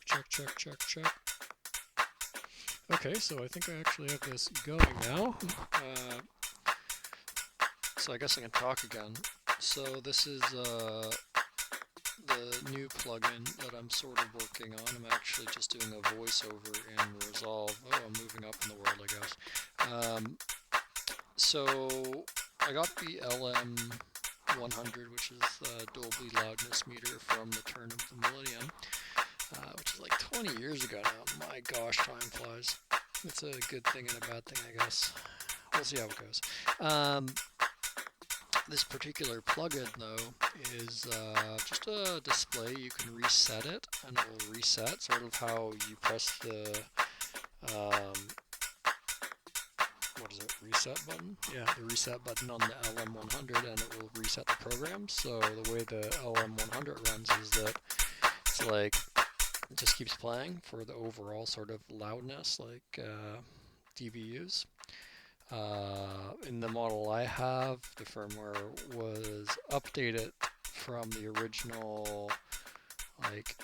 check. Okay, so I think I actually have this going now. So I guess I can talk again. So this is the new plugin that I'm sort of working on. I'm actually just doing a voiceover in Resolve. Oh, I'm moving up in the world, I guess. So I got the LM100, which is the Dolby Loudness Meter from the turn of the millennium, which is like 20 years ago now. My gosh, time flies. It's a good thing and a bad thing, I guess. We'll see how it goes. This particular plugin, though, is just a display. You can reset it, and it will reset, sort of how you press the what is it, reset button? Yeah, the reset button on the LM100, and it will reset the program. So the way the LM100 runs is that it's like it just keeps playing for the overall sort of loudness, like dBUs. In the model I have, the firmware was updated from the original like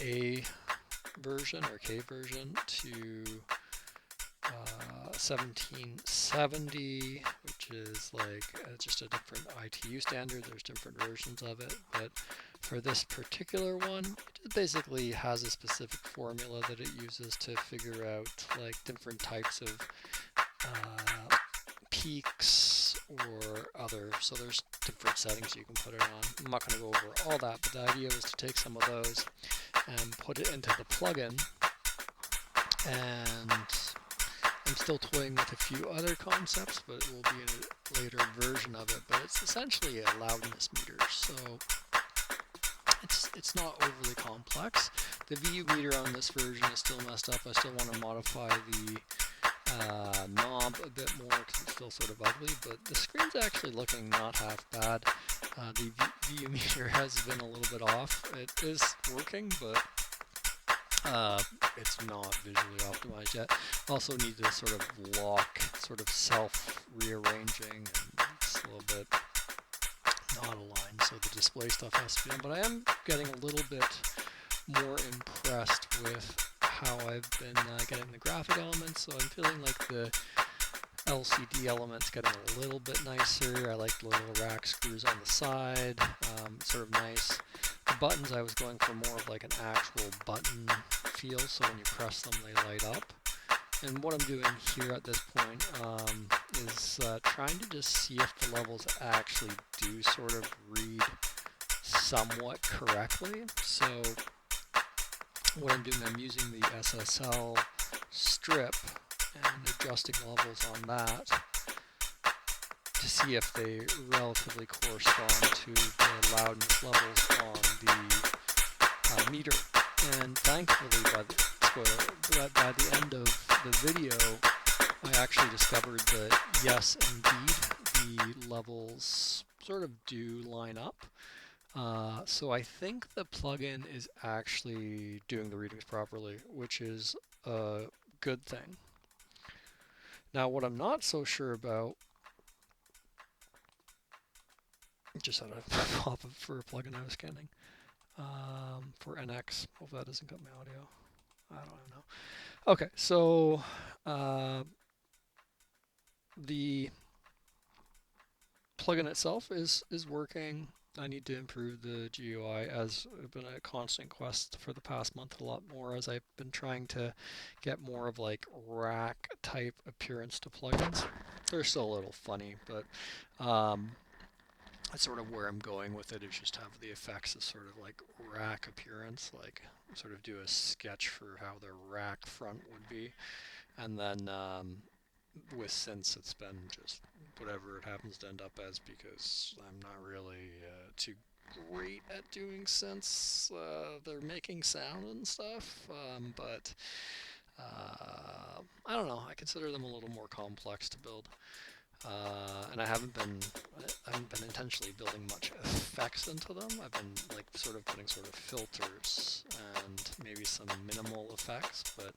A version or K version to 1770, which is like just a different ITU standard. There's different versions of it, but for this particular one, it basically has a specific formula that it uses to figure out like different types of peaks or other, so there's different settings you can put it on. I'm not going to go over all that, but the idea was to take some of those and put it into the plugin, and I'm still toying with a few other concepts, but it will be in a later version of it. But it's essentially a loudness meter, so it's not overly complex. The VU meter on this version is still messed up. I still want to modify the knob a bit more because it's still sort of ugly, but the screen's actually looking not half bad. The VU meter has been a little bit off. It is working, but it's not visually optimized yet. Also need to sort of lock, sort of self-rearranging, and it's a little bit not aligned, so the display stuff has to be done. But I am getting a little bit more impressed with how I've been getting the graphic elements, so I'm feeling like the LCD element's getting a little bit nicer. I like the little rack screws on the side, sort of nice. The buttons, I was going for more of like an actual button feel, so when you press them they light up. And what I'm doing here at this point is trying to just see if the levels actually do sort of read somewhat correctly. So what I'm doing, I'm using the SSL strip and adjusting levels on that to see if they relatively correspond to the loudness levels on the meter. And thankfully, by the end of the video, I actually discovered that yes, indeed, the levels sort of do line up. So I think the plugin is actually doing the readings properly, which is a good thing. Now, what I'm not so sure about, just had a pop up for a plugin I was scanning for NX. Hope that doesn't cut my audio. I don't know. Okay, so the plugin itself is working. I need to improve the GUI, as it's been a constant quest for the past month, a lot more, as I've been trying to get more of like rack type appearance to plugins. They're still a little funny, but that's sort of where I'm going with it, is just have the effects of sort of like rack appearance, like sort of do a sketch for how the rack front would be. And then with synths, it's been just whatever it happens to end up as, because I'm not really too great at doing synths. They're making sound and stuff, but I don't know. I consider them a little more complex to build. And I haven't been intentionally building much effects into them. I've been like sort of putting sort of filters and maybe some minimal effects, but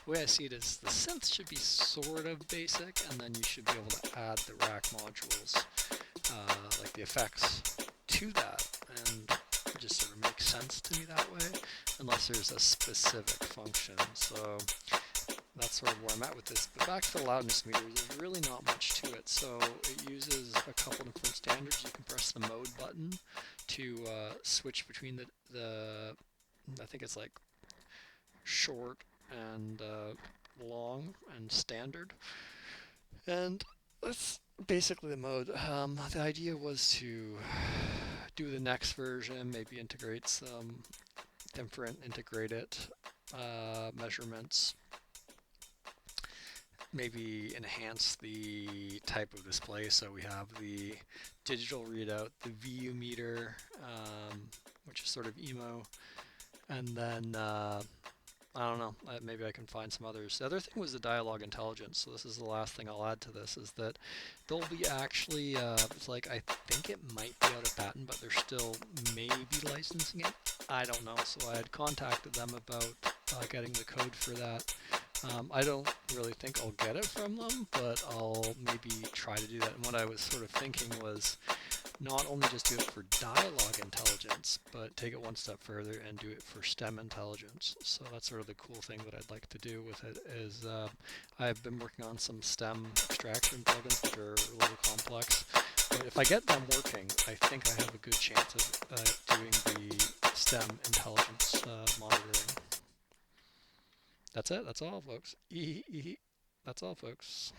the way I see it is the synth should be sort of basic, and then you should be able to add the rack modules, like the effects, to that, and it just sort of makes sense to me that way. unless there's a specific function. So that's sort of where I'm at with this. But back to the loudness meter, there's really not much to it. So it uses a couple different standards. You can press the mode button to switch between the I think it's like short and long and standard. And that's basically the mode. The idea was to do the next version, maybe integrate some different integrated measurements, maybe enhance the type of display. So we have the digital readout, the VU meter, which is sort of emo, and then I don't know, maybe I can find some others. The other thing was the dialogue intelligence. So this is the last thing I'll add to this, is that there'll be actually, it's like, I think it might be out of patent, but they're still maybe licensing it. I don't know. So I had contacted them about getting the code for that. I don't really think I'll get it from them, but I'll maybe try to do that. And what I was sort of thinking was not only just do it for dialogue intelligence, but take it one step further and do it for STEM intelligence. So that's sort of the cool thing that I'd like to do with it is I've been working on some STEM extraction plugins, which are a little complex. But if I get them working, I think I have a good chance of doing the STEM intelligence monitoring. That's it. That's all, folks. That's all, folks.